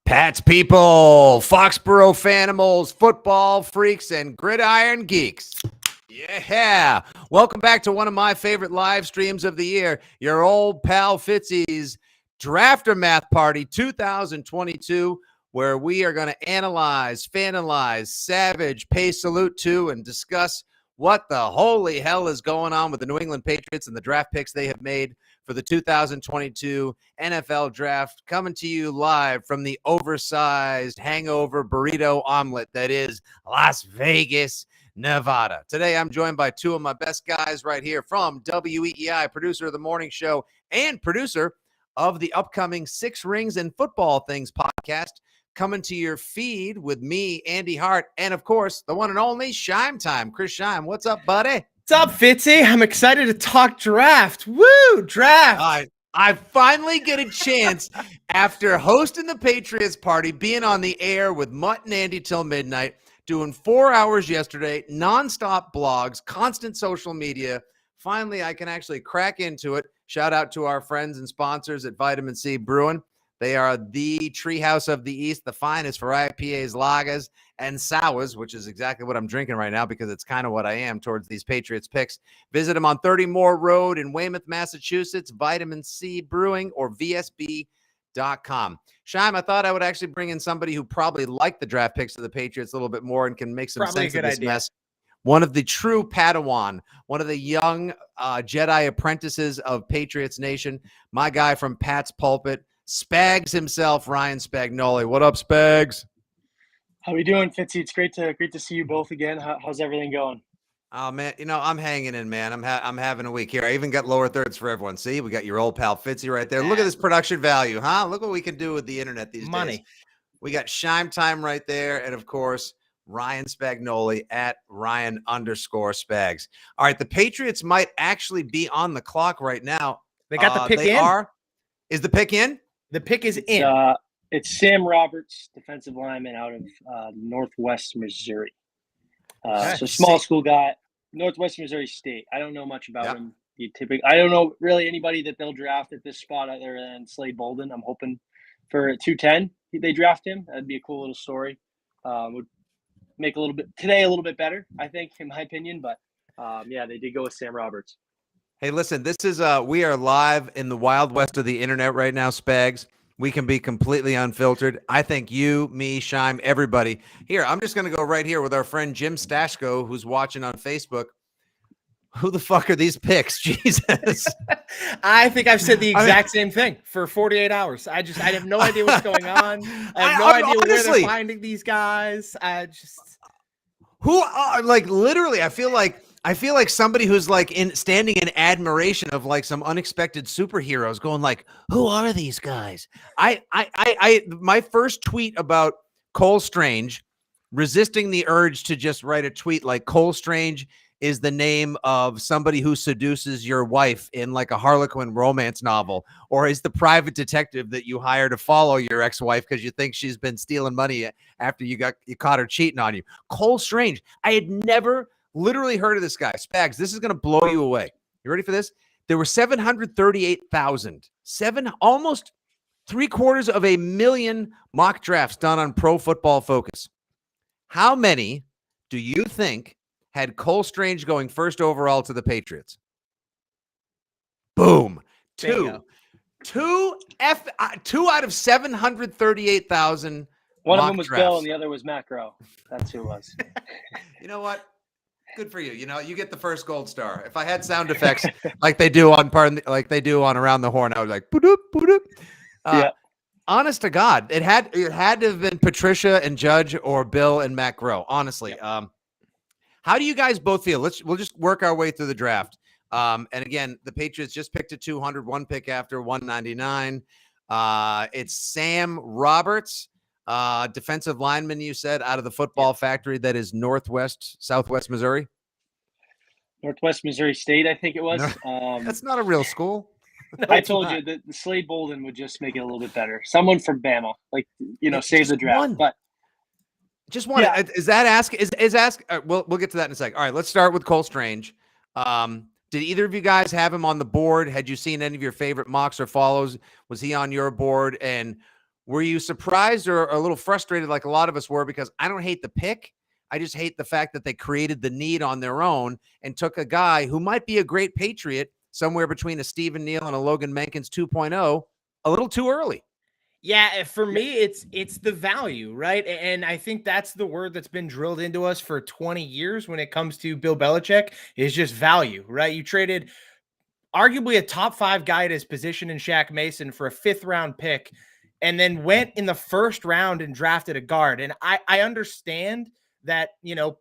Pats people, Foxborough fanimals, football freaks, and gridiron geeks. Yeah. Welcome back to one of my favorite live streams of the year, your old pal Fitzy's Draftermath Party 2022, where we are going to analyze, fanalize, savage, pay salute to, and discuss what the holy hell is going on with the New England Patriots and the draft picks they have made for the 2022 NFL Draft, coming to you live from the oversized hangover burrito omelet that is Las Vegas, Nevada. Today, I'm joined by two of my best guys right here from WEEI, producer of the morning show and producer of the upcoming Six Rings and Football Things podcast, coming to your feed with me, Andy Hart, and of course, the one and only Scheim time. Chris Scheim, what's up, buddy? What's up, Fitzy? I'm excited to talk draft. Woo, draft. I finally get a chance after hosting the Patriots party, being on the air with Mutt and Andy till midnight, doing 4 hours yesterday, nonstop blogs, constant social media. Finally, I can actually crack into it. Shout out to our friends and sponsors at Vitamin C Brewing. They are the treehouse of the East, the finest for IPAs, lagers, and sours, which is exactly what I'm drinking right now because it's kind of what I am towards these Patriots picks. Visit them on 30 Moore Road in Weymouth, Massachusetts, Vitamin C Brewing, or VSB.com. Scheim, I thought I would actually bring in somebody who probably liked the draft picks of the Patriots a little bit more and can make some sense of this mess. One of the true Padawan, one of the young Jedi apprentices of Patriots Nation, my guy from Pats Pulpit, Spags himself, Ryan Spagnoli. What up, Spags? How we doing, Fitzy? It's great to see you both again. How's everything going? Oh man, I'm hanging in, man. I'm having a week here. I even got lower thirds for everyone. See, we got your old pal Fitzy right there. Look at this production value, huh? Look what we can do with the internet these days. We got Scheim time right there, and of course, Ryan Spagnoli at Ryan_Spags. All right, the Patriots might actually be on the clock right now. They got the pick in. Is the pick in? The pick is in. It's Sam Roberts, defensive lineman out of Northwest Missouri. So small school guy, Northwest Missouri State. I don't know much about him. I don't know really anybody that they'll draft at this spot other than Slade Bolden. I'm hoping for 210 they draft him. That'd be a cool little story. Would make a little bit better, I think, in my opinion. But they did go with Sam Roberts. Hey, listen, this is we are live in the wild west of the internet right now, Spags. We can be completely unfiltered. I think you, me, Scheim, everybody. Here, I'm just going to go right here with our friend Jim Stashko, who's watching on Facebook. Who the fuck are these picks? Jesus. I think I've said the exact same thing for 48 hours. I have no idea what's going on. I have no idea where they're finding these guys. Literally, I feel like somebody who's like standing in admiration of like some unexpected superheroes going like, who are these guys? My first tweet about Cole Strange, resisting the urge to just write a tweet like Cole Strange is the name of somebody who seduces your wife in like a Harlequin romance novel, or is the private detective that you hire to follow your ex-wife because you think she's been stealing money after you caught her cheating on you. Cole Strange. I had never literally heard of this guy. Spags, this is going to blow you away. You ready for this? There were 738,000, almost 750,000 mock drafts done on Pro Football Focus. How many do you think had Cole Strange going first overall to the Patriots? Boom. Two out of 738,000. One of them was drafts. Bill and the other was Matt Groh. That's who it was. You know what? Good for you. You know, you get the first gold star. If I had sound effects like they do on Around the Horn, I was like, boop, boop. Yeah. Honest to God, it had to have been Patricia and Judge or Bill and Matt Groh. Honestly, how do you guys both feel? We'll just work our way through the draft. And again, the Patriots just picked a 200, one pick after 199. It's Sam Roberts, defensive lineman, you said, out of the football factory that is Southwest Missouri. Northwest Missouri State, I think it was. That's not a real school. No, I told you that the Slade Bolden would just make it a little bit better. Someone from Bama, save the draft. One. But just one. Yeah. Is that ask? Is ask? We'll get to that in a sec. All right, let's start with Cole Strange. Did either of you guys have him on the board? Had you seen any of your favorite mocks or follows? Was he on your board? And Were you surprised or a little frustrated like a lot of us were? Because I don't hate the pick. I just hate the fact that they created the need on their own and took a guy who might be a great Patriot somewhere between a Stephen Neal and a Logan Mankins 2.0 a little too early. Yeah, for me, it's the value, right? And I think that's the word that's been drilled into us for 20 years when it comes to Bill Belichick is just value, right? You traded arguably a top 5 guy at his position in Shaq Mason for a 5th round pick, and then went in the 1st round and drafted a guard. And I understand that,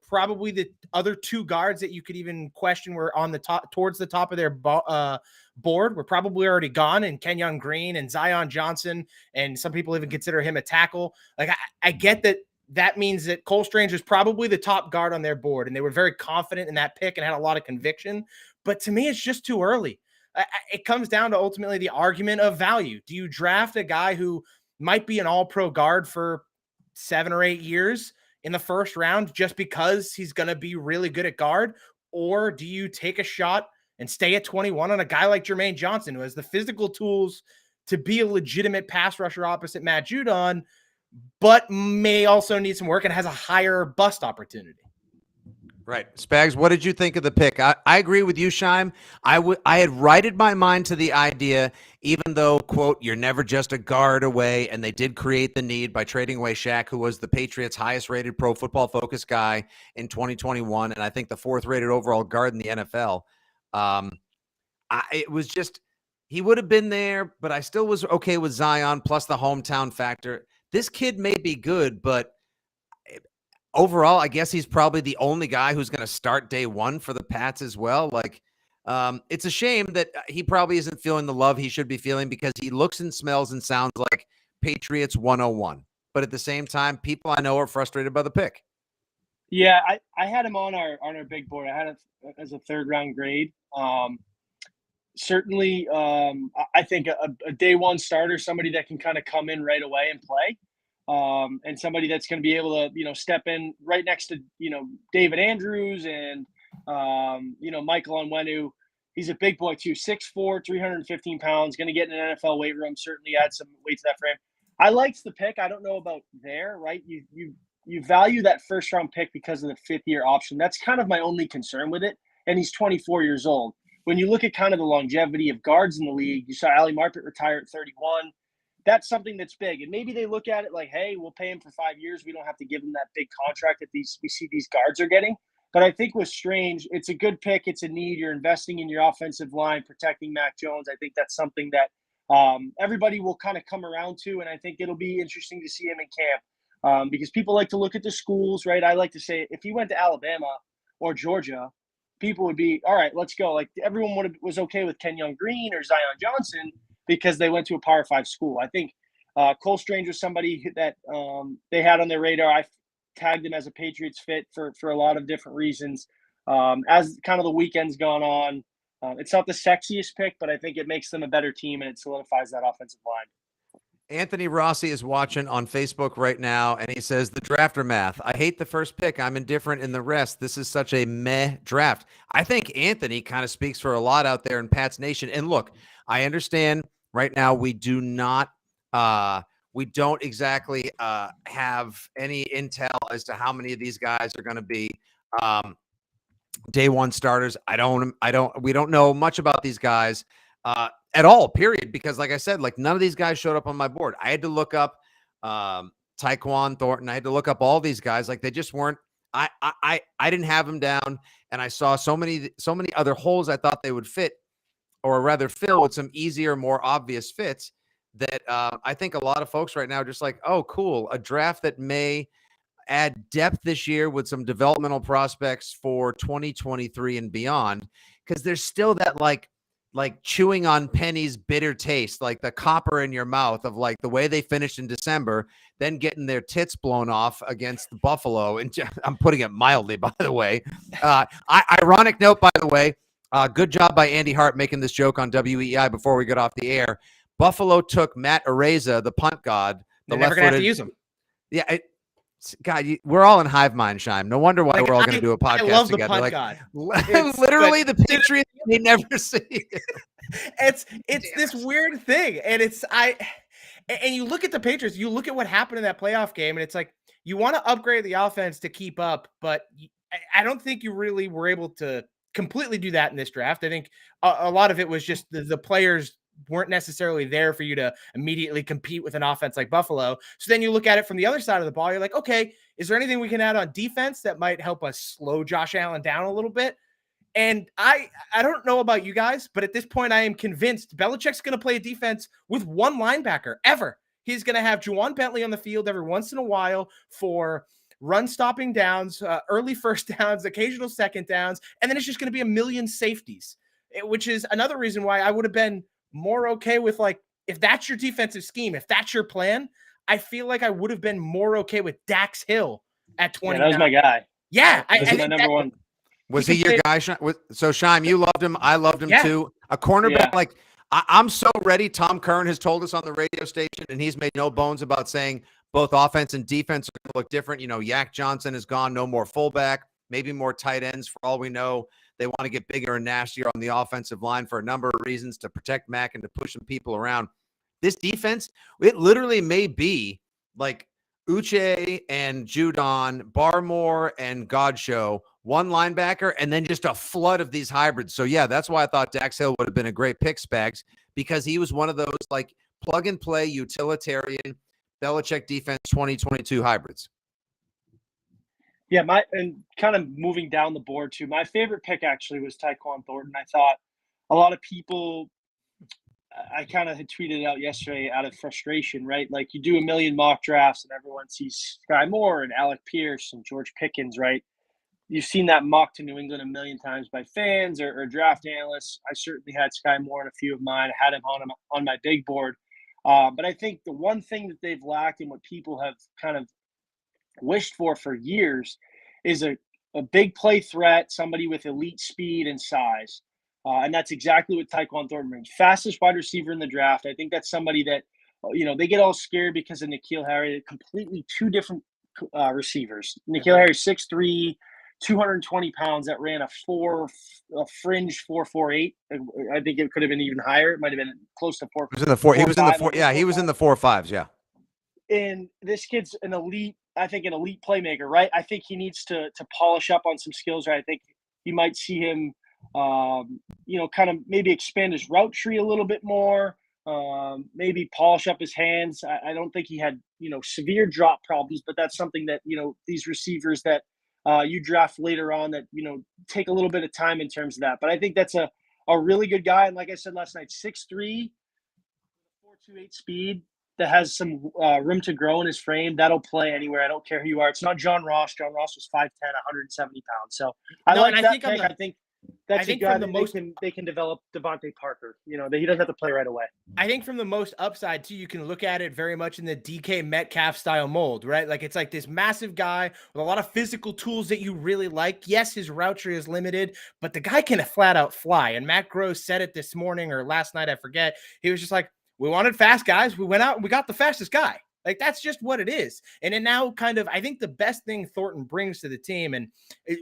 probably the other 2 guards that you could even question were on the top, towards the top of their board, were probably already gone, and Kenyon Green and Zion Johnson, and some people even consider him a tackle. Like, I get that means that Cole Strange is probably the top guard on their board, and they were very confident in that pick and had a lot of conviction. But to me, it's just too early. It comes down to ultimately the argument of value. Do you draft a guy who might be an all-pro guard for 7 or 8 years in the 1st round just because he's going to be really good at guard? Or do you take a shot and stay at 21 on a guy like Jermaine Johnson, who has the physical tools to be a legitimate pass rusher opposite Matt Judon, but may also need some work and has a higher bust opportunity? Right. Spags, what did you think of the pick? I agree with you, Scheim. I had righted my mind to the idea, even though, quote, you're never just a guard away, and they did create the need by trading away Shaq, who was the Patriots' highest-rated Pro Football Focus guy in 2021, and I think the 4th-rated overall guard in the NFL. It was just, he would have been there, but I still was okay with Zion, plus the hometown factor. This kid may be good, but overall, I guess he's probably the only guy who's going to start day one for the Pats as well. Like, it's a shame that he probably isn't feeling the love he should be feeling, because he looks and smells and sounds like Patriots 101. But at the same time, people I know are frustrated by the pick. Yeah, I had him on our big board. I had it as a 3rd round grade. Certainly, I think a day one starter, somebody that can kind of come in right away and play. And somebody that's going to be able to, step in right next to, David Andrews and, Michael Onwenu. He's a big boy too, 6'4", 315 pounds, going to get in an NFL weight room, certainly add some weight to that frame. I liked the pick. I don't know about there, right? You value that 1st round pick because of the 5th-year option. That's kind of my only concern with it. And he's 24 years old. When you look at kind of the longevity of guards in the league, you saw Ali Marpet retire at 31. That's something that's big. And maybe they look at it like, hey, we'll pay him for 5 years. We don't have to give him that big contract that we see these guards are getting. But I think with Strange, it's a good pick. It's a need. You're investing in your offensive line, protecting Mac Jones. I think that's something that everybody will kind of come around to. And I think it'll be interesting to see him in camp because people like to look at the schools, right? I like to say if he went to Alabama or Georgia, people would be, all right, let's go. Like everyone was okay with Kenyon Green or Zion Johnson because they went to a Power 5 school. I think Cole Strange was somebody that they had on their radar. I tagged him as a Patriots fit for a lot of different reasons. As kind of the weekend's gone on, it's not the sexiest pick, but I think it makes them a better team and it solidifies that offensive line. Anthony Rossi is watching on Facebook right now, and he says, the Draftermath. I hate the first pick. I'm indifferent in the rest. This is such a meh draft. I think Anthony kind of speaks for a lot out there in Pats Nation. And look, I understand right now we do not we don't exactly have any intel as to how many of these guys are going to be day one starters. We don't know much about these guys at all, period. Because like I said, like none of these guys showed up on my board. I had to look up Taekwon Thornton. I had to look up all these guys. Like they just weren't, I didn't have them down, and I saw so many other holes I thought they would fit, or rather fill with some easier, more obvious fits that I think a lot of folks right now are just like, oh, cool. A draft that may add depth this year with some developmental prospects for 2023 and beyond. Because there's still that like chewing on pennies bitter taste, like the copper in your mouth of like the way they finished in December, then getting their tits blown off against Buffalo. And I'm putting it mildly, by the way. Ironic note, by the way, good job by Andy Hart making this joke on WEEI before we got off the air. Buffalo took Matt Araiza, the punt god. They're never going to have to use him. Yeah, God, we're all in hive mind, Scheim. No wonder why we're all going to do a podcast together. I love the punt god. Literally, the Patriots they never see. It's this weird thing, and And you look at the Patriots, you look at what happened in that playoff game, and it's like you want to upgrade the offense to keep up, but I don't think you really were able to completely do that in this draft. I think a lot of it was just the players weren't necessarily there for you to immediately compete with an offense like Buffalo. So then you look at it from the other side of the ball. You're like, okay, is there anything we can add on defense that might help us slow Josh Allen down a little bit? And I don't know about you guys, but at this point, I am convinced Belichick's going to play a defense with one linebacker ever. He's going to have Juwan Bentley on the field every once in a while for run-stopping downs, early first downs, occasional second downs, and then it's just going to be a million safeties, which is another reason why I would have been more okay with, like, if that's your defensive scheme, if that's your plan, I feel like I would have been more okay with Dax Hill at 20. Yeah, that was my guy. Yeah, I think my number one. Was he your guy? So Scheim, you loved him. I loved him too. A cornerback, like I'm so ready. Tom Curran has told us on the radio station, and he's made no bones about saying both offense and defense are going to look different. You know, Yak Johnson is gone. No more fullback, maybe more tight ends for all we know. They want to get bigger and nastier on the offensive line for a number of reasons, to protect Mac and to push some people around. This defense, it literally may be like Uche and Judon, Barmore and Godshow, one linebacker, and then just a flood of these hybrids. So, yeah, that's why I thought Dax Hill would have been a great pick, Spags, because he was one of those, like, plug-and-play utilitarian Belichick defense 2022 hybrids. Yeah, and kind of moving down the board too, my favorite pick actually was Taekwon Thornton. I thought a lot of people, I kind of had tweeted out yesterday out of frustration, right? Like, you do a million mock drafts and everyone sees Sky Moore and Alec Pierce and George Pickens, right? You've seen that mocked to New England a million times by fans or draft analysts. I certainly had Sky Moore in a few of mine. I had him on my big board. But I think the one thing that they've lacked and what people have kind of wished for years is a big play threat, somebody with elite speed and size. And that's exactly what Taekwon Thornton brings. Fastest wide receiver in the draft. I think that's somebody that, you know, they get all scared because of N'Keal Harry. Completely two different receivers. N'Keal Harry, 6'3", 220 pounds, that ran a fringe 4.48. I think it could have been even higher. It might have been close to 4. He was in the 4. He was in the 4. Yeah, he was in the 4.5s. Yeah. And this kid's an elite playmaker, right? I think he needs to polish up on some skills, right? I think you might see him, kind of maybe expand his route tree a little bit more, maybe polish up his hands. I don't think he had, severe drop problems, but that's something that, these receivers that you draft later on that, take a little bit of time in terms of that. But I think that's a really good guy. And like I said last night, 6'3", 4.28 speed, that has some room to grow in his frame. That'll play anywhere. I don't care who you are. It's not John Ross. John Ross was 5'10", 170 pounds. So I think that's a guy that they can develop Devontae Parker. He doesn't have to play right away. I think from the most upside too, you can look at it very much in the DK Metcalf style mold, right? Like, it's like this massive guy with a lot of physical tools that you really like. Yes, his route tree is limited, but the guy can flat out fly. And Matt Gross said it this morning or last night, I forget. He was just like, we wanted fast guys. We went out and we got the fastest guy. Like, that's just what it is. And it now kind of, I think the best thing Thornton brings to the team, and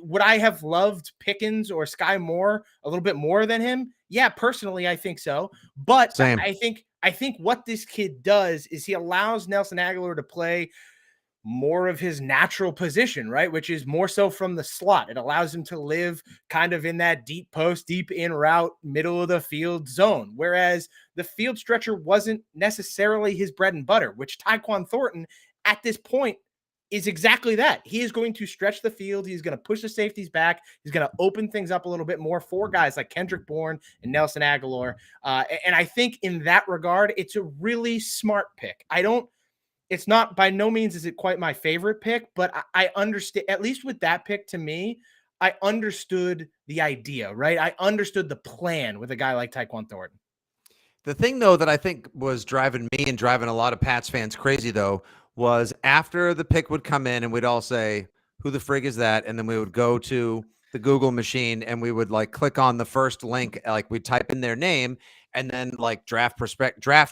would I have loved Pickens or Sky Moore a little bit more than him? Yeah, personally, I think so. But same. I think what this kid does is he allows Nelson Aguilar to play more of his natural position, right? Which is more so from the slot. It allows him to live kind of in that deep post, deep in route, middle of the field zone. Whereas the field stretcher wasn't necessarily his bread and butter, which Taekwon Thornton at this point is exactly that. He is going to stretch the field. He's going to push the safeties back. He's going to open things up a little bit more for guys like Kendrick Bourne and Nelson Aguilar. And I think in that regard, it's a really smart pick. It's not, by no means is it quite my favorite pick, but I understand, at least with that pick, to me, I understood the idea, right? I understood the plan with a guy like Taekwon Thornton. The thing, though, that I think was driving me and driving a lot of Pats fans crazy, though, was after the pick would come in and we'd all say, who the frig is that? And then we would go to the Google machine and we would click on the first link, we'd type in their name, and then Draft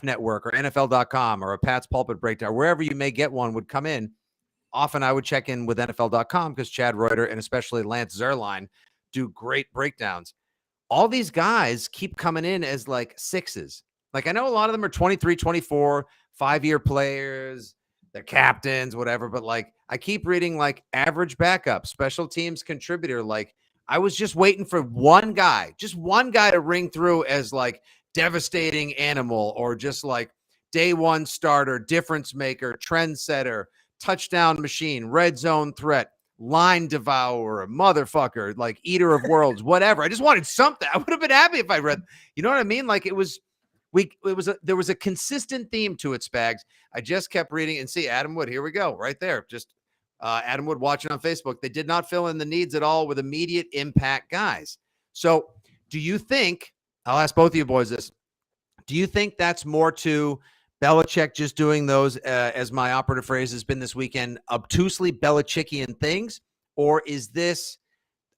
Network or NFL.com or a Pats Pulpit breakdown, wherever you may get one, would come in. Often I would check in with NFL.com because Chad Reuter and especially Lance Zierlein do great breakdowns. All these guys keep coming in as 6s. Like, I know a lot of them are 23, 24, 5-year players, they're captains, whatever. But like, I keep reading like average backup, special teams contributor. Like, I was just waiting for one guy to ring through as like devastating animal, or just like day one starter, difference maker, trendsetter, touchdown machine, red zone threat, line devourer, motherfucker, like eater of worlds, whatever. I just wanted something. I would have been happy if I read, you know what I mean? Like, there was a consistent theme to it, Spags. I just kept reading and see Adam Wood. Here we go, right there. Just Adam Wood watching on Facebook. They did not fill in the needs at all with immediate impact guys. So do you think, I'll ask both of you boys this, do you think that's more to Belichick just doing those, as my operative phrase has been this weekend, obtusely Belichickian things? Or is this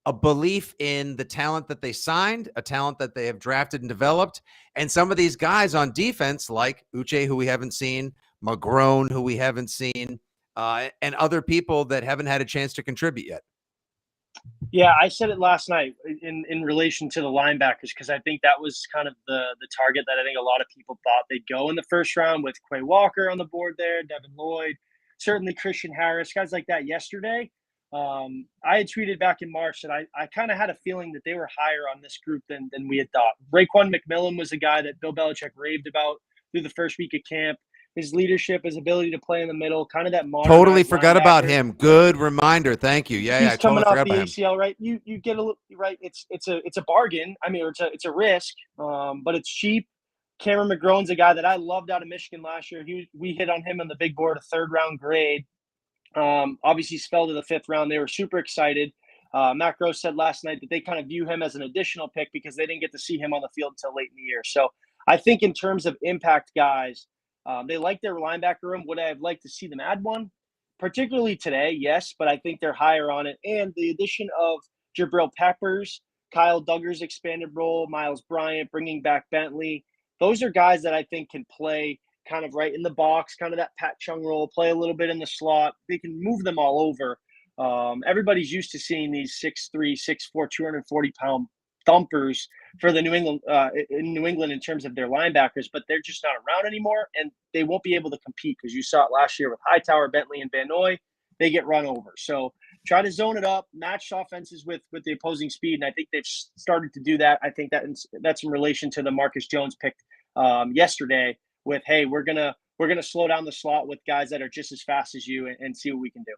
a belief in the talent that they signed, a talent that they have drafted and developed, and some of these guys on defense like Uche, who we haven't seen, McGrone, who we haven't seen, and other people that haven't had a chance to contribute yet? Yeah, I said it last night in relation to the linebackers, because I think that was kind of the target that I think a lot of people thought they'd go in the first round, with Quay Walker on the board there, Devin Lloyd, certainly Christian Harris, guys like that yesterday. I had tweeted back in March that I kind of had a feeling that they were higher on this group than we had thought. Raekwon McMillan was a guy that Bill Belichick raved about through the first week of camp. His leadership, his ability to play in the middle, kind of that modern. Totally forgot about him. Good reminder. Thank you. Yeah, he's I coming totally off the forgot about ACL, him. Right? You get a little right. It's a bargain. I mean, it's a risk, but it's cheap. Cameron McGrone's a guy that I loved out of Michigan last year. We hit on him on the big board, a 3rd round grade. Obviously, fell to the 5th round. They were super excited. Matt Gross said last night that they kind of view him as an additional pick because they didn't get to see him on the field until late in the year. So I think in terms of impact guys, they like their linebacker room. Would I have liked to see them add one? Particularly today, yes, but I think they're higher on it. And the addition of Jabril Peppers, Kyle Duggar's expanded role, Miles Bryant, bringing back Bentley, those are guys that I think can play kind of right in the box, kind of that Pat Chung role, play a little bit in the slot. They can move them all over. Everybody's used to seeing these 6'3", 6'4", 240-pound thumpers for the New England in terms of their linebackers, but they're just not around anymore, and they won't be able to compete because you saw it last year with Hightower, Bentley, and Van Noy. They get run over. So try to zone it up, match offenses with the opposing speed, and I think they've started to do that. I think that's in relation to the Marcus Jones pick yesterday. With, hey, we're gonna slow down the slot with guys that are just as fast as you and see what we can do.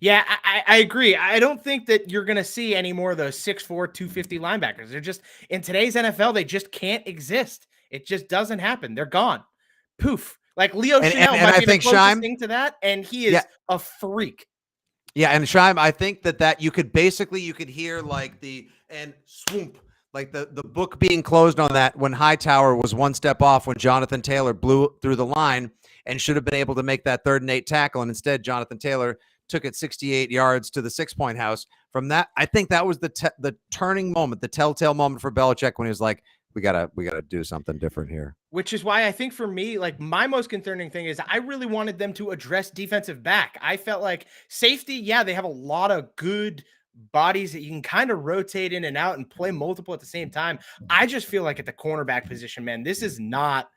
Yeah, I agree. I don't think that you're going to see any more of those 6'4", 250 linebackers. They're just, in today's NFL, they just can't exist. It just doesn't happen. They're gone. Poof. Like Leo Chanel might be the closest thing to that, and he is a freak. Yeah, and Scheim, I think that you could hear like and swoop, like the book being closed on that when Hightower was one step off when Jonathan Taylor blew through the line and should have been able to make that 3rd and 8 tackle. And instead, Jonathan Taylor took it 68 yards to the 6-point house. From that, I think that was the turning moment, the telltale moment for Belichick when he was like, we gotta do something different here. Which is why I think for me, like my most concerning thing is I really wanted them to address defensive back. I felt like safety, yeah, they have a lot of good bodies that you can kind of rotate in and out and play multiple at the same time. I just feel like at the cornerback position, man, this is not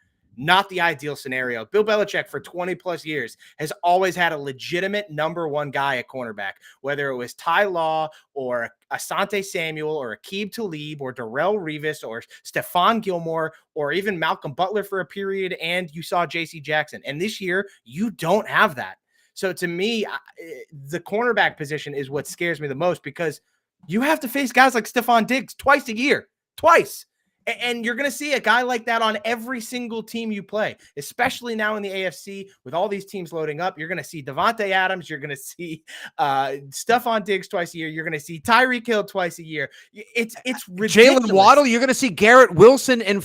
the ideal scenario. Bill Belichick for 20 plus years has always had a legitimate number 1 guy at cornerback, whether it was Ty Law or Asante Samuel or Aqib Talib or Darrelle Revis or Stephon Gilmore or even Malcolm Butler for a period. And you saw JC Jackson. And this year you don't have that. So to me, the cornerback position is what scares me the most because you have to face guys like Stephon Diggs twice a year. And you're going to see a guy like that on every single team you play, especially now in the AFC with all these teams loading up. You're going to see Devontae Adams. You're going to see Stephon Diggs twice a year. You're going to see Tyreek Hill twice a year. It's ridiculous. Jalen Waddle. You're going to see Garrett Wilson and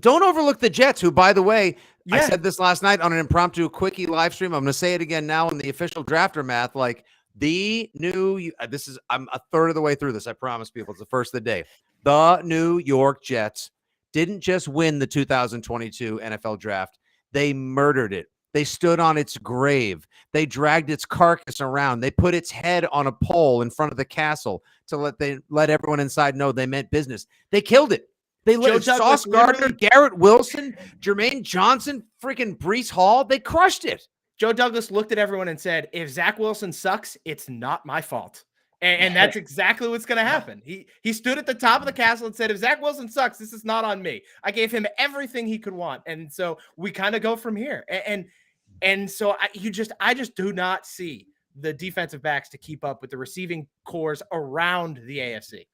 don't overlook the Jets, who, by the way, I said this last night on an impromptu quickie live stream. I'm going to say it again now in the official Draftermath. Like I'm a third of the way through this. I promise people it's the first of the day. The New York Jets didn't just win the 2022 NFL draft. They murdered it. They stood on its grave. They dragged its carcass around. They put its head on a pole in front of the castle to let everyone inside know they meant business. They killed it. They Joe Douglas Sauce Gardner, Garrett Wilson, Jermaine Johnson, freaking Breece Hall. They crushed it. Joe Douglas looked at everyone and said, if Zach Wilson sucks, it's not my fault. And that's exactly what's going to happen. He stood at the top of the castle and said, if Zach Wilson sucks, this is not on me. I gave him everything he could want. And so we kind of go from here. And so I just do not see the defensive backs to keep up with the receiving cores around the AFC.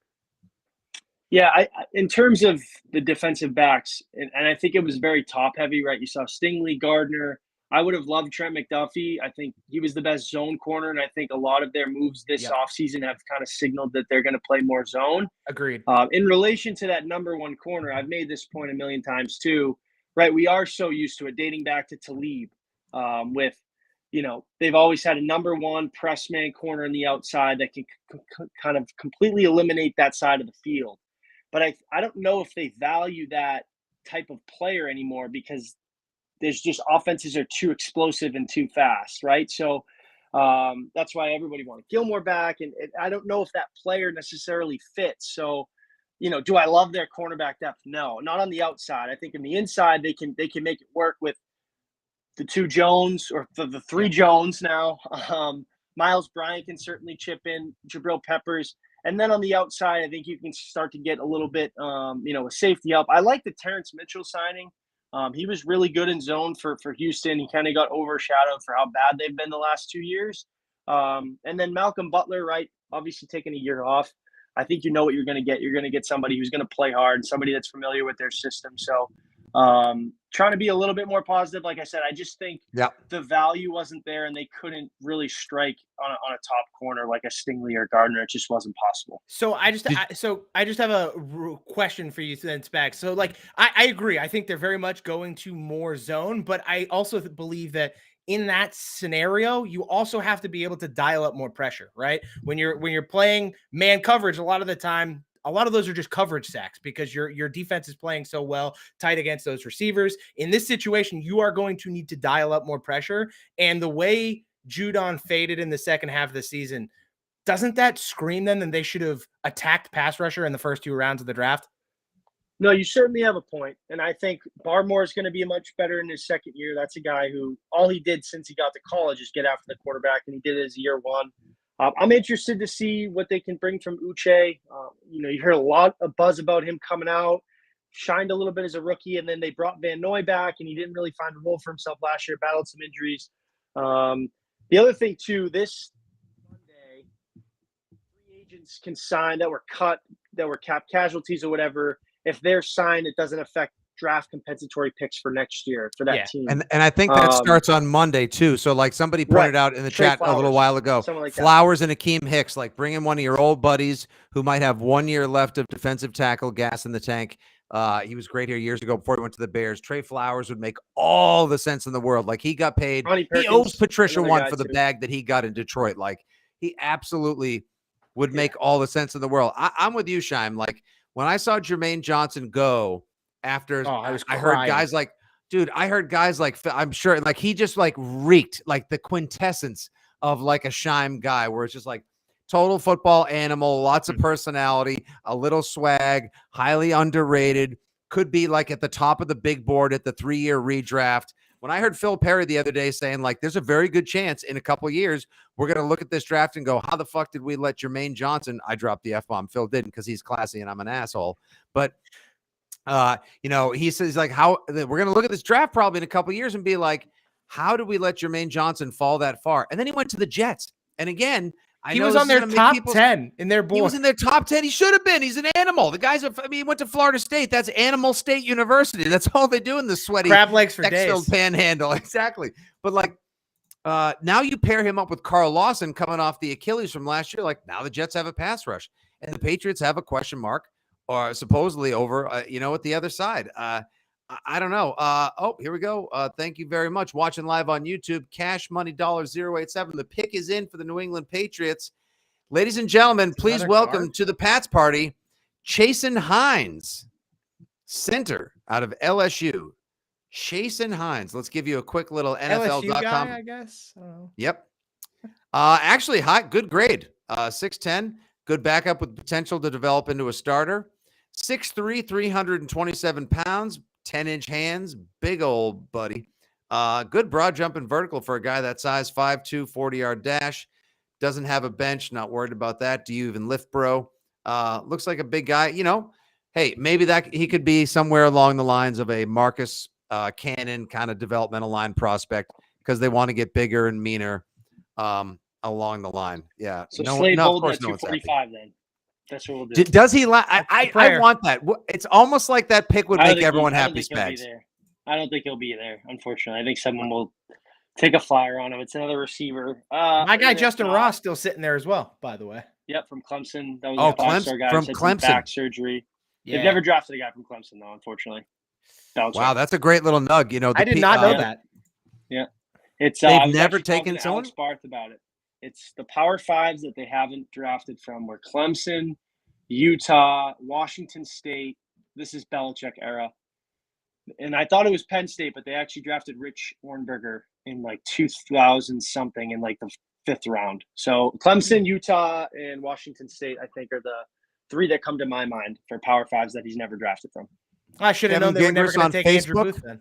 Yeah, in terms of the defensive backs, and I think it was very top heavy, right? You saw Stingley, Gardner. I would have loved Trent McDuffie. I think he was the best zone corner, and I think a lot of their moves this offseason have kind of signaled that they're going to play more zone. Agreed. In relation to that number one corner, I've made this point a million times too, right? We are so used to it, dating back to Talib with, they've always had a number one press man corner on the outside that can kind of completely eliminate that side of the field. But I don't know if they value that type of player anymore because there's just offenses are too explosive and too fast, right? So that's why everybody wanted Gilmore back. And I don't know if that player necessarily fits. So, do I love their cornerback depth? No, not on the outside. I think in the inside, they can make it work with the two Jones or the three Jones now. Miles Bryant can certainly chip in, Jabril Peppers. And then on the outside, I think you can start to get a little bit, a safety help. I like the Terrence Mitchell signing. He was really good in zone for Houston. He kind of got overshadowed for how bad they've been the last 2 years. And then Malcolm Butler, right, obviously taking a year off. I think you know what you're going to get. You're going to get somebody who's going to play hard, somebody that's familiar with their system. So trying to be a little bit more positive. Like I said, I just think the value wasn't there and they couldn't really strike on a top corner like a Stingley or Gardner. It just wasn't possible. So I just have a question for you then, Spags. So I agree. I think they're very much going to more zone, but I also believe that in that scenario, you also have to be able to dial up more pressure, right? When you're playing man coverage, a lot of the time, a lot of those are just coverage sacks because your defense is playing so well tight against those receivers. In this situation, you are going to need to dial up more pressure. And the way Judon faded in the second half of the season, doesn't that scream then that they should have attacked pass rusher in the first 2 rounds of the draft? No, you certainly have a point. And I think Barmore is going to be much better in his second year. That's a guy who all he did since he got to college is get after the quarterback, and he did it as year one. I'm interested to see what they can bring from Uche. You heard a lot of buzz about him coming out, shined a little bit as a rookie, and then they brought Van Noy back, and he didn't really find a role for himself last year, battled some injuries. The other thing, too, this Monday, free agents can sign that were cut, that were cap casualties or whatever. If they're signed, it doesn't affect draft compensatory picks for next year for that team. And I think that starts on Monday too. So like somebody pointed out in the chat a little while ago, Flowers and Akeem Hicks, like bring in one of your old buddies who might have 1 year left of defensive tackle gas in the tank. He was great here years ago before he went to the Bears. Trey Flowers would make all the sense in the world. Like he got paid. He owes Patricia one for the bag that he got in Detroit. Like he absolutely would make all the sense in the world. I'm with you, Scheim. Like when I saw Jermaine Johnson go, after I heard guys like, dude, I'm sure like he just like reeked like the quintessence of like a Scheim guy where it's just like total football animal, lots of personality, a little swag, highly underrated, could be like at the top of the big board at the 3-year redraft. When I heard Phil Perry the other day saying like, there's a very good chance in a couple of years, we're going to look at this draft and go, how the fuck did we let Jermaine Johnson? I dropped the F-bomb. Phil didn't because he's classy and I'm an asshole. But he says like how we're going to look at this draft probably in a couple of years and be like, how did we let Jermaine Johnson fall that far? And then he went to the Jets. And again, he was on their top 10 in their board. He was in their top 10. He should have been. He's an animal. The guy's he went to Florida State. That's Animal State University. That's all they do in the sweaty crab legs for days panhandle. Exactly. But like now you pair him up with Carl Lawson coming off the Achilles from last year. Like now the Jets have a pass rush and the Patriots have a question mark. Or supposedly over, at the other side. I don't know. Here we go. Thank you very much. Watching live on YouTube. Cash Money $087. The pick is in for the New England Patriots. Ladies and gentlemen, please welcome to the Pats party, Chasen Hines, center out of LSU. Chasen Hines. Let's give you a quick little NFL.com. I guess. I don't know. Yep. Actually, good grade. 6'10". Good backup with potential to develop into a starter. 6'3", 327 pounds, 10-inch hands, big old buddy. Good broad jump and vertical for a guy that size, 5'2", 40-yard dash. Doesn't have a bench, not worried about that. Do you even lift, bro? Looks like a big guy. You know, hey, maybe that he could be somewhere along the lines of a Marcus Cannon kind of developmental line prospect because they want to get bigger and meaner along the line. Yeah. So no, Slade no, of Bolden course, at no one's happy. 245 then. That's what we'll do. Does he? I want that. It's almost like that pick would make everyone happy. Spags. I don't think he'll be there. Unfortunately, I think someone will take a flyer on him. It's another receiver. My guy Justin Ross still sitting there as well. By the way. Yep, from Clemson. That was a five-star guy from Clemson. Back surgery. Yeah. They've never drafted a guy from Clemson though. Unfortunately. Wow, that's a great little nug. You know, I did not know that. Yeah, it's they've never taken someone. Alex Barth about it. It's the Power Fives that they haven't drafted from were Clemson, Utah, Washington State. This is Belichick era. And I thought it was Penn State, but they actually drafted Rich Ornberger in like 2000 something in like the 5th round. So Clemson, Utah, and Washington State, I think, are the 3 that come to my mind for Power Fives that he's never drafted from. I should have known they were never going to take Andrew Booth then.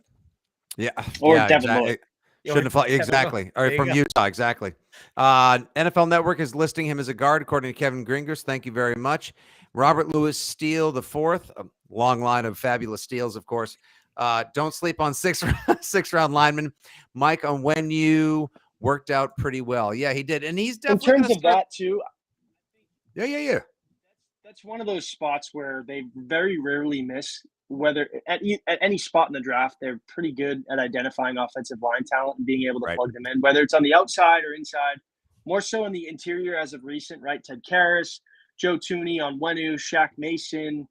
Yeah. Or yeah, Devin exactly. Lloyd. Shouldn't have exactly. All right, from Utah, exactly. NFL Network is listing him as a guard, according to Kevin Gringers. Thank you very much. Robert Louis Steele the fourth, a long line of fabulous steals, of course. Don't sleep on six-round lineman. Mike, on when you worked out pretty well. Yeah, he did, and he's definitely in terms of that too. Yeah. That's one of those spots where they very rarely miss. Whether at any spot in the draft, they're pretty good at identifying offensive line talent and being able to plug them in, whether it's on the outside or inside. More so in the interior as of recent, right? Ted Karras, Joe Thuney on Wenu, Shaq Mason,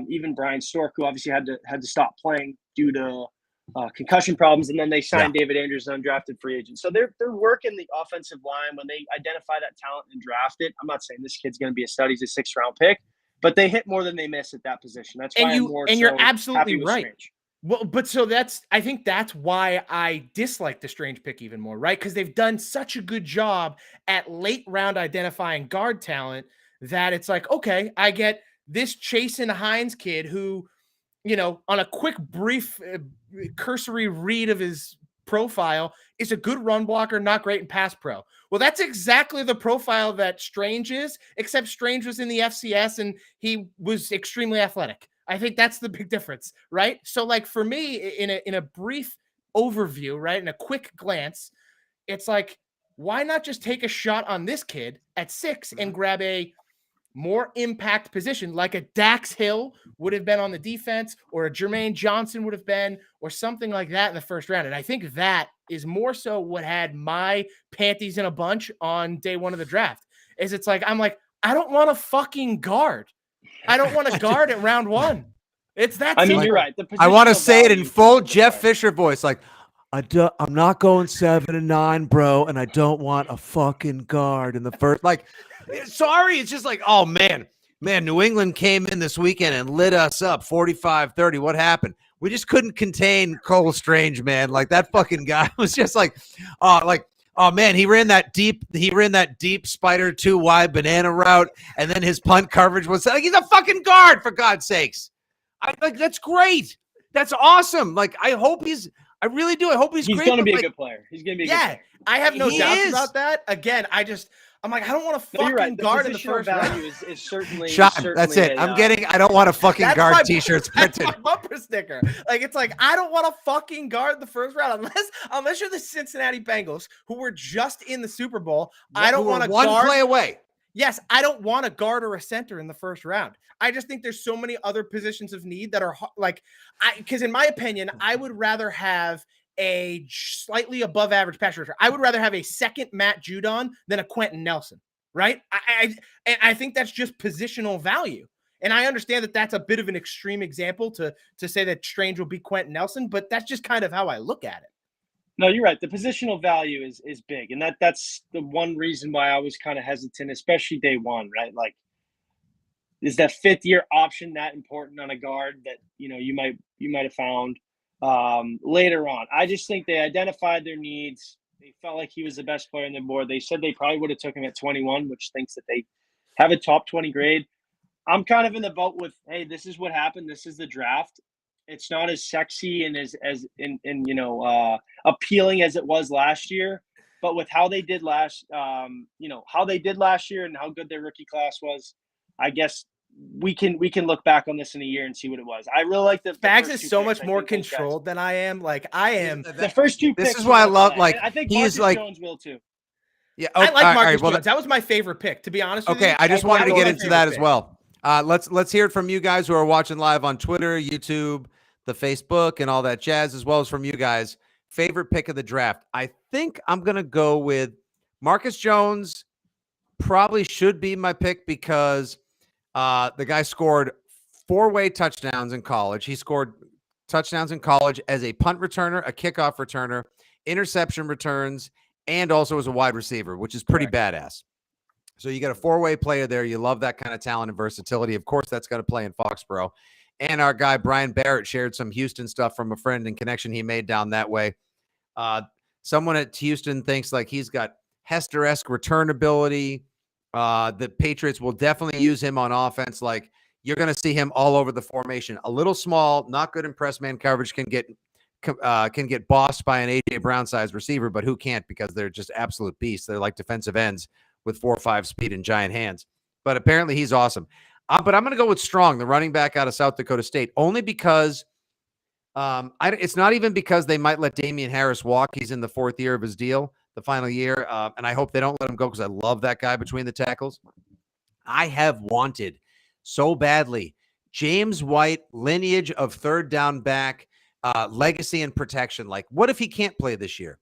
even Brian Stork, who obviously had to stop playing due to concussion problems, and then they signed David Andrews, an undrafted free agent. So they're working the offensive line when they identify that talent and draft it. I'm not saying this kid's going to be a stud; he's a 6th round pick. But they hit more than they miss at that position. That's why you're absolutely right. Strange. Well, but so I think that's why I dislike the Strange pick even more, right? Because they've done such a good job at late round identifying guard talent that it's like, okay, I get this Chasen Hines kid who, you know, on a quick, brief, cursory read of his profile is a good run blocker, not great in pass pro. Well, that's exactly the profile that Strange is, except Strange was in the FCS and he was extremely athletic. I think that's the big difference, right? So like for me, in a brief overview, right, in a quick glance, it's like, why not just take a shot on this kid at 6 and grab a more impact position like a Dax Hill would have been on the defense, or a Jermaine Johnson would have been, or something like that in the 1st round. And I think that is more so what had my panties in a bunch on day 1 of the draft. Is it's like, I'm like, I don't want a fucking guard. I don't want a guard at round 1. It's that simple. I mean, you're right. I want to say it in full Jeff Fisher voice, like, I'm not going 7 and 9, bro, and I don't want a fucking guard in the first. Like, sorry, it's just like, oh man, New England came in this weekend and lit us up 45-30. What happened? We just couldn't contain Cole Strange, man. Like that fucking guy was just like, oh man, he ran that deep spider 2 wide banana route, and then his punt coverage was like, he's a fucking guard, for God's sakes. That's great. That's awesome. Like, I really do. I hope he's great. He's going to be a good player. He's going to be a good player. I have no doubts about that. Again, I'm like, I don't want to fucking guard in the first value is certainly shot. That's it. I don't want a fucking guard t-shirts printed. That's my bumper sticker. Like, it's like, I don't want to fucking guard the first round unless you're the Cincinnati Bengals, who were just in the Super Bowl. I don't want to guard. One play away. Yes, I don't want a guard or a center in the first round. I just think there's so many other positions of need that are like, because in my opinion, I would rather have a slightly above average pass rusher. I would rather have a second Matt Judon than a Quentin Nelson, right? I think that's just positional value. And I understand that that's a bit of an extreme example to say that Strange will be Quentin Nelson, but that's just kind of how I look at it. No, you're right. The positional value is big. And that's the one reason why I was kind of hesitant, especially day 1, right? Like, is that 5th year option that important on a guard that, you know, you might have found later on? I just think they identified their needs. They felt like he was the best player on the board. They said they probably would have took him at 21, which thinks that they have a top 20 grade. I'm kind of in the boat with, hey, this is what happened. This is the draft. It's not as sexy and as appealing as it was last year. But with how they did last year and how good their rookie class was, I guess we can look back on this in a year and see what it was. I really like the Spags first is two so picks. much more controlled than I am. Like I am. The first two This picks is why I were love, play. like, And I think he Marcus is like, Jones will too. yeah. I like all Marcus well, Jones. That was my favorite pick, to be honest with you. Okay, I just wanted to Taekwon get Thornton. into that as well. Let's hear it from you guys who are watching live on Twitter, YouTube, the Facebook, and all that jazz, as well as from you guys. Favorite pick of the draft. I think I'm gonna go with Marcus Jones. Probably should be my pick because the guy scored 4-way touchdowns in college. He scored touchdowns in college as a punt returner, a kickoff returner, interception returns, and also as a wide receiver, which is pretty badass. So you got a 4-way player there. You love that kind of talent and versatility. Of course, that's got to play in Foxborough. And our guy, Brian Barrett, shared some Houston stuff from a friend and connection he made down that way. Someone at Houston thinks like he's got Hester-esque return ability. The Patriots will definitely use him on offense. Like you're going to see him all over the formation. A little small, not good in press man coverage, can get bossed by an A.J. Brown-sized receiver, but who can't because they're just absolute beasts. They're like defensive ends with 4.5 speed and giant hands. But apparently he's awesome. But I'm going to go with Strong, the running back out of South Dakota State, only because it's not even because they might let Damian Harris walk. He's in the 4th year of his deal, the final year, and I hope they don't let him go because I love that guy between the tackles. I have wanted so badly James White, lineage of third down back, legacy and protection. Like, what if he can't play this year?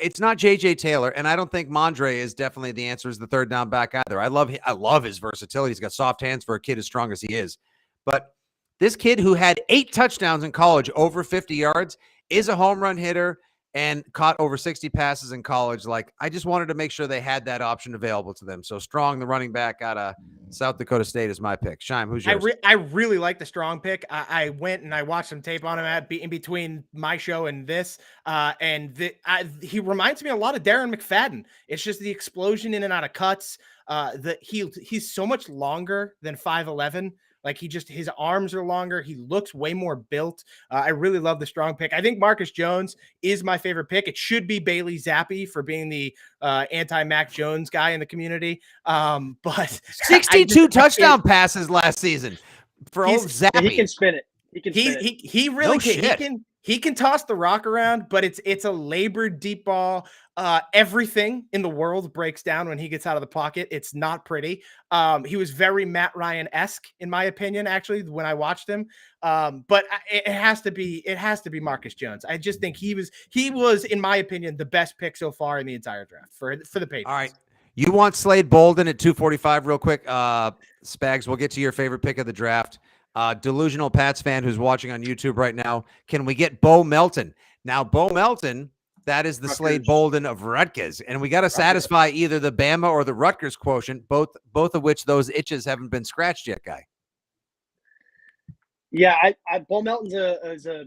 It's not J.J. Taylor, and I don't think Mondre is definitely the answer as the third down back either. I love his versatility. He's got soft hands for a kid as strong as he is. But this kid who had 8 touchdowns in college, over 50 yards, is a home run hitter and caught over 60 passes in college. Like, I just wanted to make sure they had that option available to them. So Strong, the running back out of South Dakota State, is my pick. Scheim, who's yours? I really like the Strong pick. I went and I watched some tape on him in between my show and this. He reminds me a lot of Darren McFadden. It's just the explosion in and out of cuts. He's so much longer than 5'11". Like his arms are longer. He looks way more built. I really love the Strong pick. I think Marcus Jones is my favorite pick. It should be Bailey Zappi for being the anti-Mac Jones guy in the community. But 62 touchdown passes last season for old Zappi. He can spin it. He really can. He can toss the rock around, but it's a labored deep ball. Everything in the world breaks down when he gets out of the pocket. It's not pretty. He was very Matt Ryan-esque, in my opinion, actually, when I watched him. But it has to be Marcus Jones. I just think he was, in my opinion, the best pick so far in the entire draft for the Patriots. All right. You want Slade Bolden at 245 real quick. Spags, we'll get to your favorite pick of the draft. Delusional Pats fan who's watching on YouTube right now. Can we get Bo Melton? Now, Bo Melton, that is the Slade Bolden of Rutgers. And we got to satisfy either the Bama or the Rutgers quotient, both of which those itches haven't been scratched yet, guy. Yeah, Bo Melton's a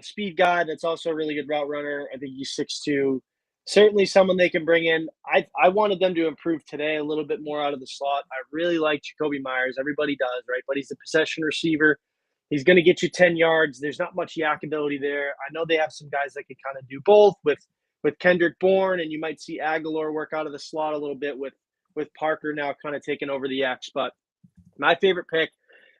speed guy that's also a really good route runner. I think he's 6'2". Certainly someone they can bring in. I wanted them to improve today a little bit more out of the slot. I really like Jacoby Myers. Everybody does, right? But he's a possession receiver. He's going to get you 10 yards. There's not much yak ability there. I know they have some guys that can kind of do both with Kendrick Bourne, and you might see Aguilar work out of the slot a little bit with Parker now kind of taking over the X. But my favorite pick,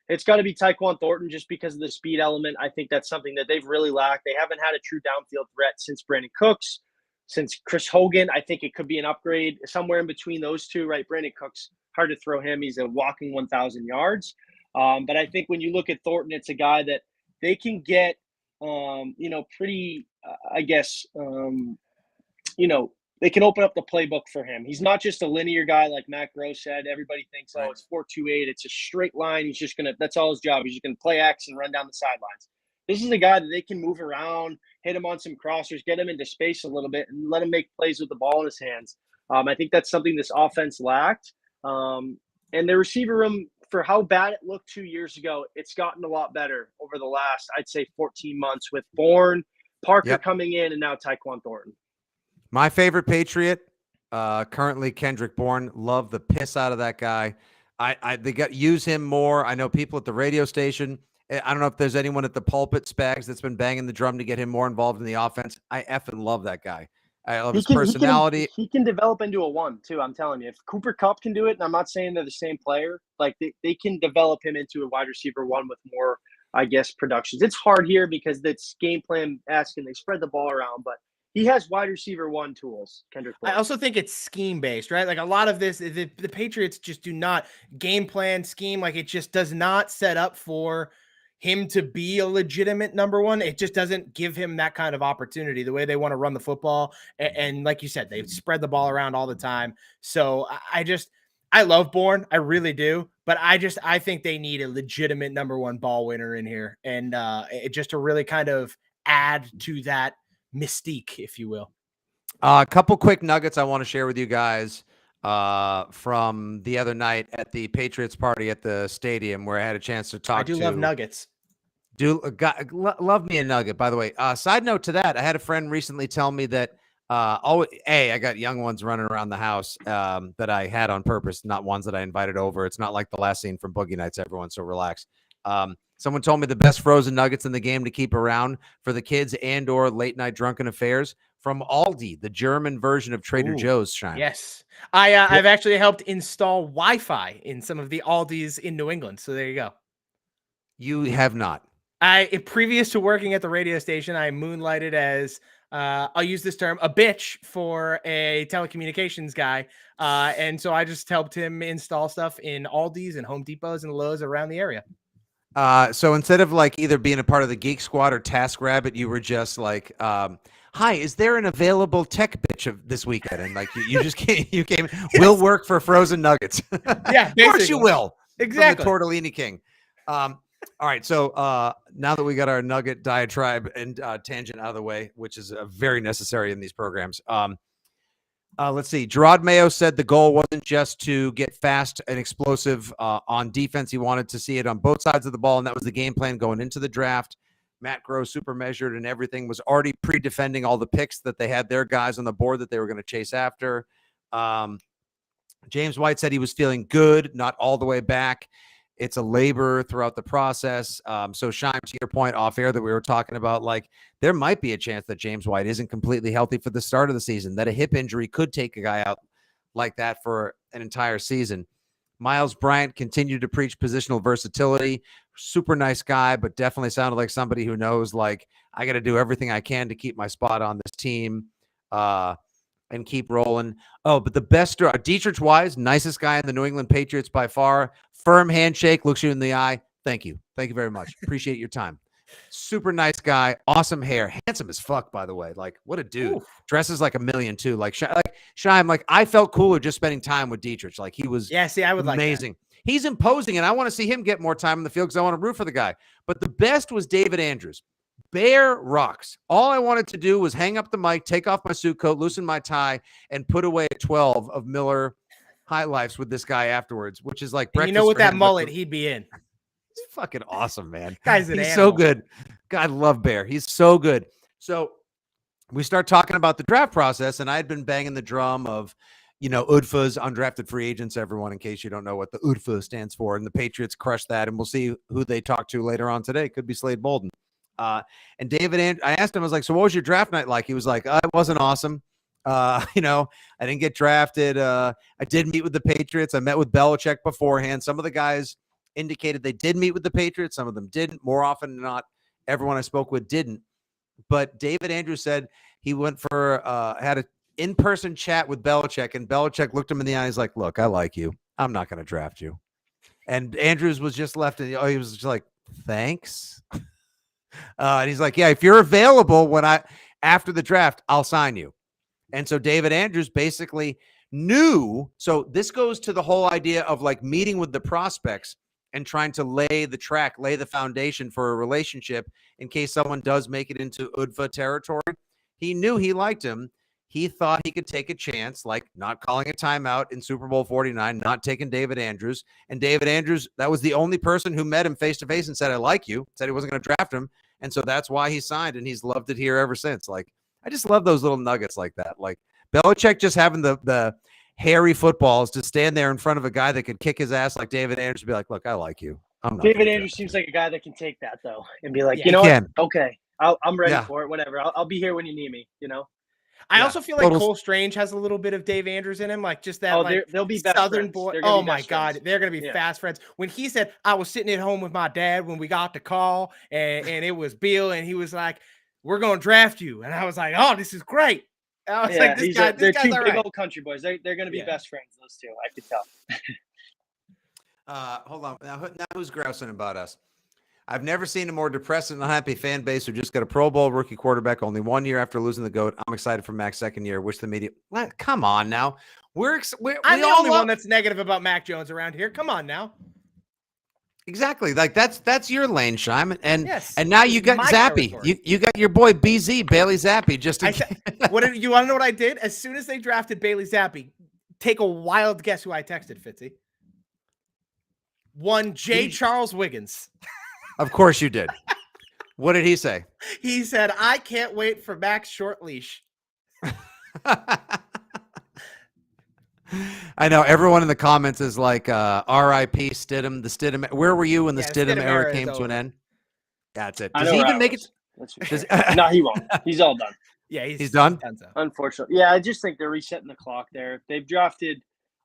it's got to be Taekwon Thornton just because of the speed element. I think that's something that they've really lacked. They haven't had a true downfield threat since Brandon Cooks. Since Chris Hogan, I think it could be an upgrade somewhere in between those two, right? Brandon Cooks, hard to throw him. He's a walking 1,000 yards. But I think when you look at Thornton, it's a guy that they can get, pretty, they can open up the playbook for him. He's not just a linear guy like Matt Gross said. Everybody thinks, it's 4.28. It's a straight line. He's just that's all his job. He's just going to play X and run down the sidelines. This is a guy that they can move around, hit him on some crossers, get him into space a little bit, and let him make plays with the ball in his hands. I think that's something this offense lacked. And the receiver room, for how bad it looked 2 years ago, it's gotten a lot better over the last, I'd say, 14 months with Bourne, Parker coming in, and now Taekwon Thornton. My favorite Patriot, currently Kendrick Bourne. Love the piss out of that guy. They got use him more. I know people at the radio station. I don't know if there's anyone at the Pulpit, Spags, that's been banging the drum to get him more involved in the offense. I effing love that guy. I love his personality. He can develop into a one too. I'm telling you, if Cooper Kupp can do it, and I'm not saying they're the same player, like they can develop him into a wide receiver one with more, I guess, productions. It's hard here because it's game plan esque and they spread the ball around, but he has wide receiver one tools. Kendrick Bourne. I also think it's scheme based, right? Like a lot of this, the Patriots just do not game plan scheme. Like it just does not set up for him to be a legitimate number one. It just doesn't give him that kind of opportunity the way they want to run the football. And like you said, they spread the ball around all the time. So I love Bourne. I really do. But I think they need a legitimate number one ball winner in here. And just to really kind of add to that mystique, if you will. A couple quick nuggets I want to share with you guys from the other night at the Patriots party at the stadium where I had a chance to talk to. I do love nuggets. Love me a nugget, by the way. Side note to that, I had a friend recently tell me that I got young ones running around the house that I had on purpose, not ones that I invited over. It's not like the last scene from Boogie Nights, everyone, so relax. Someone told me the best frozen nuggets in the game to keep around for the kids and or late night drunken affairs from Aldi, the German version of Trader Joe's. Scheim. Yes. I've actually helped install Wi-Fi in some of the Aldis in New England. So there you go. You have not. Previous to working at the radio station, I moonlighted as, I'll use this term, a bitch for a telecommunications guy. And so I just helped him install stuff in Aldi's and Home Depots and Lowe's around the area. So instead of like either being a part of the Geek Squad or TaskRabbit, you were just like, hi, is there an available tech bitch of this weekend? And like you just came, yes. Will work for frozen nuggets. Yeah, of course you will. Exactly. From the Tortellini King. All right, so now that we got our nugget diatribe and tangent out of the way, which is very necessary in these programs. Let's see. Gerard Mayo said the goal wasn't just to get fast and explosive on defense. He wanted to see it on both sides of the ball, and that was the game plan going into the draft. Matt Groh super measured and everything, was already pre-defending all the picks that they had their guys on the board that they were going to chase after. James White said he was feeling good, not all the way back. It's a labor throughout the process. So Scheim, to your point off air that we were talking about, like there might be a chance that James White isn't completely healthy for the start of the season, that a hip injury could take a guy out like that for an entire season. Miles Bryant continued to preach positional versatility. Super nice guy, but definitely sounded like somebody who knows, like, I got to do everything I can to keep my spot on this team and keep rolling. Oh, but the best, Dietrich Wise, nicest guy in the New England Patriots by far. Firm handshake, looks you in the eye. Thank you. Thank you very much. Appreciate your time. Super nice guy. Awesome hair. Handsome as fuck, by the way. Like, what a dude. Ooh. Dresses like a million, too. Like Scheim, like, I felt cooler just spending time with Dietrich. Like, he was I would amazing. Like that. He's imposing, and I want to see him get more time in the field because I want to root for the guy. But the best was David Andrews. Bear rocks. All I wanted to do was hang up the mic, take off my suit coat, loosen my tie, and put away 12 of Miller High Lifes with this guy afterwards, which is like breakfast. You know, with that mullet, he'd be in. It's fucking awesome, man. Guy's an He's animal. So good. God, I love Bear. He's so good. So we start talking about the draft process, and I had been banging the drum of, UDFA's undrafted free agents, everyone, in case you don't know what the UDFA stands for. And the Patriots crushed that, and we'll see who they talk to later on today. Could be Slade Bolden. And David, I asked him, I was like, so what was your draft night like? He was like, it wasn't awesome. I didn't get drafted. I did meet with the Patriots. I met with Belichick beforehand. Some of the guys indicated they did meet with the Patriots. Some of them didn't. More often than not, everyone I spoke with didn't. But David Andrews said he went for, had an in-person chat with Belichick, and Belichick looked him in the eye. He's like, look, I like you. I'm not going to draft you. And Andrews was just left. He was just like, thanks. And he's like, yeah, if you're available after the draft, I'll sign you. And so David Andrews basically knew. So this goes to the whole idea of like meeting with the prospects and trying to lay the foundation for a relationship in case someone does make it into UDFA territory. He knew he liked him. He thought he could take a chance, like not calling a timeout in Super Bowl 49, not taking David Andrews. And David Andrews, that was the only person who met him face-to-face and said, I like you, said he wasn't going to draft him. And so that's why he signed, and he's loved it here ever since. Like, I just love those little nuggets like that. Like Belichick just having the hairy footballs to stand there in front of a guy that could kick his ass like David Andrews and be like, look, I like you. I'm not David Andrews seems like a guy that can take that though and be like, you know what? Okay, I'm ready for it. Whatever. I'll be here when you need me. I also feel like Cole Strange has a little bit of Dave Andrews in him, like just that they'll be best Southern friends. boy. Oh my God, they're gonna be fast friends. When he said, "I was sitting at home with my dad when we got the call, and it was Bill, and he was like, we're gonna draft you," and I was like, "Oh, this is great." I was like, "This guy's two all big right." old country boys. They're gonna be best friends. Those two, I could tell. Hold on. Now who's grousing about us? I've never seen a more depressed and unhappy fan base who just got a Pro Bowl rookie quarterback only 1 year after losing the GOAT. I'm excited for Mac's second year. Wish the media. Come on now. I'm the only one that's negative about Mac Jones around here. Come on now. Exactly. Like that's your lane, Scheim. And yes, and now you got Zappy. You got your boy BZ, Bailey Zappy. What you want to know what I did? As soon as they drafted Bailey Zappy, take a wild guess who I texted, Fitzy. One J. Charles Wiggins. Of course you did. What did he say? He said, I can't wait for Mac's short leash. I know everyone in the comments is like, R.I.P. Stidham, the Stidham. Where were you when the Stidham era came to an end? That's it. Does he even make it? No, he won't. He's all done. Yeah, he's done. Unfortunately. Yeah, I just think they're resetting the clock there. They've drafted,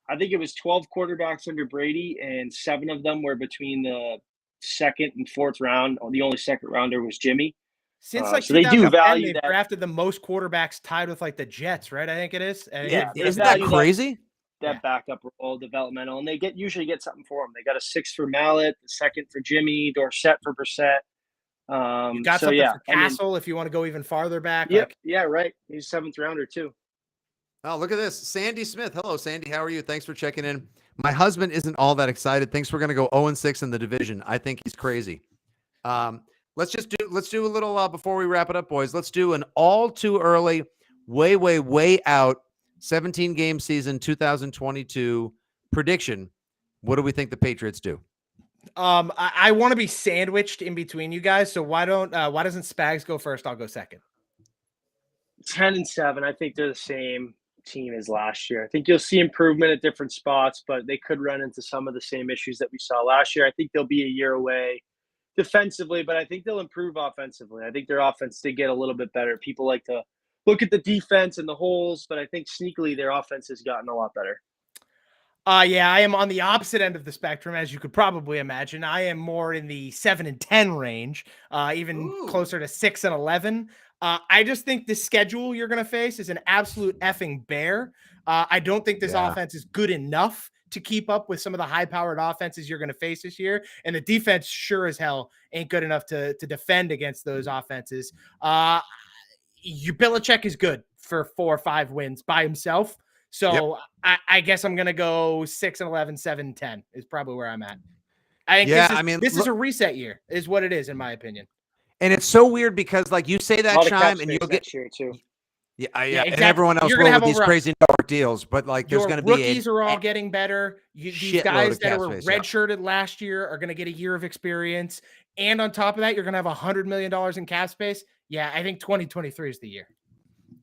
I think it was 12 quarterbacks under Brady, and 7 of them were between the second and fourth round. The only second rounder was Jimmy. Since like so they do value they've drafted the most quarterbacks tied with like the Jets, right? I think it is. Isn't that crazy? That backup role, developmental, and they usually get something for him. They got a 6 for Mallet, the 2nd for Jimmy, Dorsett for Brissett. You got something for Castle if you want to go even farther back. Yep. Yeah, right. He's a 7th rounder too. Oh, look at this. Sandy Smith. Hello, Sandy. How are you? Thanks for checking in. My husband isn't all that excited. Thinks we're going to go 0-6 in the division. I think he's crazy. Let's do a little before we wrap it up, boys. Let's do an all too early, way out 17-game season 2022 prediction. What do we think the Patriots do? I want to be sandwiched in between you guys. So why doesn't Spags go first? I'll go second. 10-7. I think they're the same team as last year. I think you'll see improvement at different spots, but they could run into some of the same issues that we saw last year. I think they'll be a year away defensively, but I think they'll improve offensively. I think their offense did get a little bit better. People like to look at the defense and the holes, but I think sneakily their offense has gotten a lot better. Yeah, I am on the opposite end of the spectrum, as you could probably imagine. I am more in the 7-10 range, even closer to 6-11. I just think the schedule you're going to face is an absolute effing bear. I don't think this offense is good enough to keep up with some of the high-powered offenses you're going to face this year. And the defense sure as hell ain't good enough to defend against those offenses. Belichick is good for 4 or 5 wins by himself. So I guess I'm going to go 6-11, 7-10 is probably where I'm at. I think this is a reset year is what it is, in my opinion. And it's so weird because, like, you say that, Scheim, and you'll get year too. Yeah, exactly. And everyone else will with these crazy network deals, but like, there's going to be rookies are all getting better. These guys that were redshirted last year are going to get a year of experience, and on top of that, you're going to have $100 million in cap space. Yeah, I think 2023 is the year.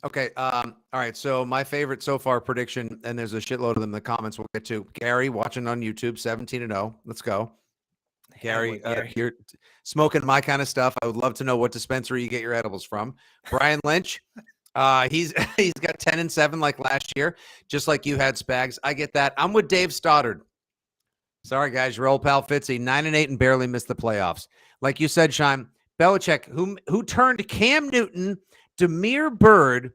Okay. All right. So my favorite so far prediction, and there's a shitload of them in the comments we'll get to. Gary watching on YouTube, 17-0. Let's go. Gary, you're smoking my kind of stuff. I would love to know what dispensary you get your edibles from. Brian Lynch, he's got 10-7 like last year, just like you had, Spags. I get that. I'm with Dave Stoddard. Sorry, guys, your old pal Fitzy, 9-8 and barely missed the playoffs. Like you said, Scheim, Belichick, who turned Cam Newton, Demir Bird,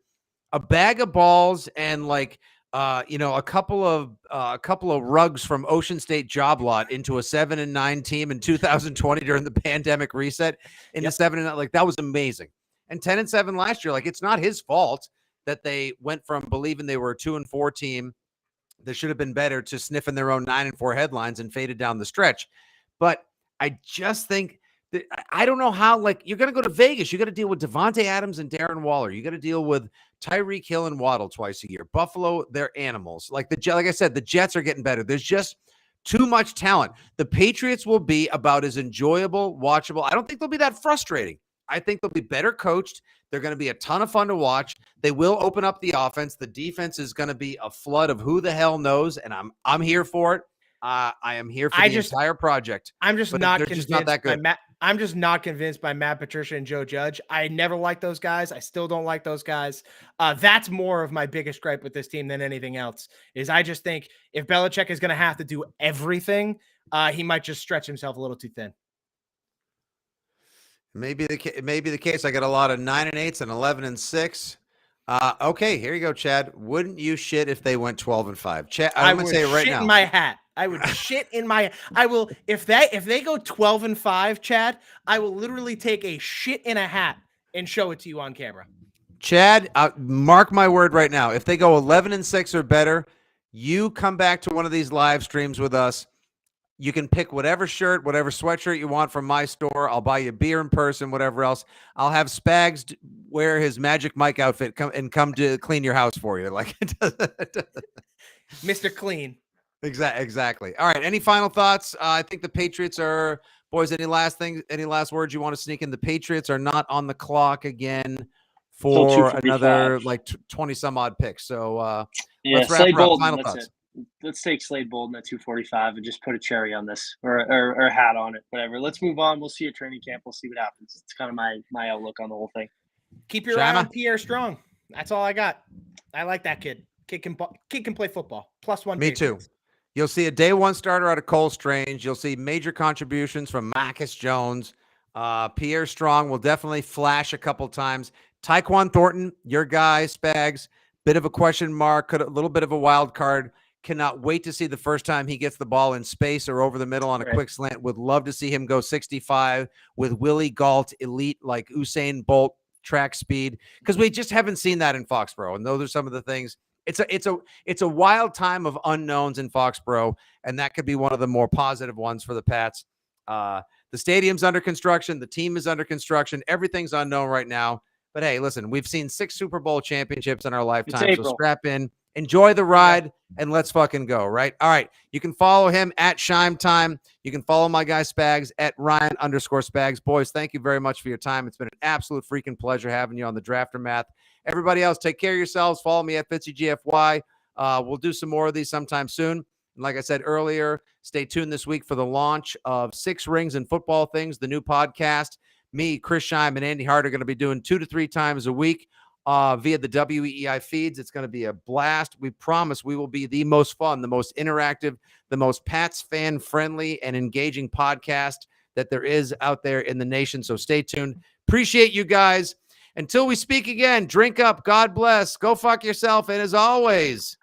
a bag of balls, and like a couple of rugs from Ocean State Job Lot into a 7-9 team in 2020 during the pandemic reset into 7-9. Like, that was amazing. And 10-7 last year. Like, it's not his fault that they went from believing they were a 2-4 team that should have been better to sniffing their own 9-4 headlines and faded down the stretch. But I just think that, I don't know how, like, you're going to go to Vegas. You got to deal with Devontae Adams and Darren Waller. You got to deal with Tyreek Hill and Waddle twice a year. Buffalo, they're animals. Like I said, the Jets are getting better. There's just too much talent. The Patriots will be about as enjoyable, watchable. I don't think they'll be that frustrating. I think they'll be better coached. They're going to be a ton of fun to watch. They will open up the offense. The defense is going to be a flood of who the hell knows, and I'm here for it. I am here for the entire project. I'm just not convinced not that good. I'm just not convinced by Matt Patricia and Joe Judge. I never liked those guys. I still don't like those guys. That's more of my biggest gripe with this team than anything else. Is I just think if Belichick is going to have to do everything, he might just stretch himself a little too thin. Maybe the case. I got a lot of 9-8s and 11-6. Okay, here you go, Chad. Wouldn't you shit if they went 12-5? Chad, I'm gonna say it right now. In my hat. I would shit in my. I will if they go 12-5, Chad. I will literally take a shit in a hat and show it to you on camera. Chad, mark my word right now. If they go 11-6 or better, you come back to one of these live streams with us. You can pick whatever shirt, whatever sweatshirt you want from my store. I'll buy you beer in person, whatever else. I'll have Spags wear his Magic Mike outfit come to clean your house for you. Like Mr. Clean. Exactly. All right. Any final thoughts? I think the Patriots are, boys, any last words you want to sneak in? The Patriots are not on the clock again for another like 20 some odd picks. So let's wrap it up. Final thoughts. Let's take Slade Bolden at 245 and just put a cherry on this or a hat on it, whatever. Let's move on. We'll see you at training camp. We'll see what happens. It's kind of my outlook on the whole thing. Keep your eye on Pierre Strong. That's all I got. I like that kid. Kid can play football. +1. Me too. You'll see a day one starter out of Cole Strange. You'll see major contributions from Marcus Jones. Pierre Strong will definitely flash a couple times. Taekwon Thornton, your guy, Spags, bit of a question mark, a little bit of a wild card. Cannot wait to see the first time he gets the ball in space or over the middle on a quick slant. Would love to see him go 65 with Willie Gault, elite like Usain Bolt track speed, because we just haven't seen that in Foxborough. And those are some of the things. It's a wild time of unknowns in Foxborough, and that could be one of the more positive ones for the Pats. The stadium's under construction. The team is under construction. Everything's unknown right now. But hey, listen, we've seen 6 Super Bowl championships in our lifetime. So strap in. Enjoy the ride, and let's fucking go, right? All right. You can follow him at Scheim Time. You can follow my guy Spags at Ryan_Spags. Boys, thank you very much for your time. It's been an absolute freaking pleasure having you on the Draftermath. Everybody else, take care of yourselves. Follow me at FitzyGFY. We'll do some more of these sometime soon. And like I said earlier, stay tuned this week for the launch of 6 Rings and Football Things, the new podcast. Me, Chris Scheim, and Andy Hart are going to be doing 2 to 3 times a week via the WEEI feeds. It's going to be a blast. We promise we will be the most fun, the most interactive, the most Pats fan-friendly and engaging podcast that there is out there in the nation. So stay tuned. Appreciate you guys. Until we speak again, drink up. God bless. Go fuck yourself. And as always,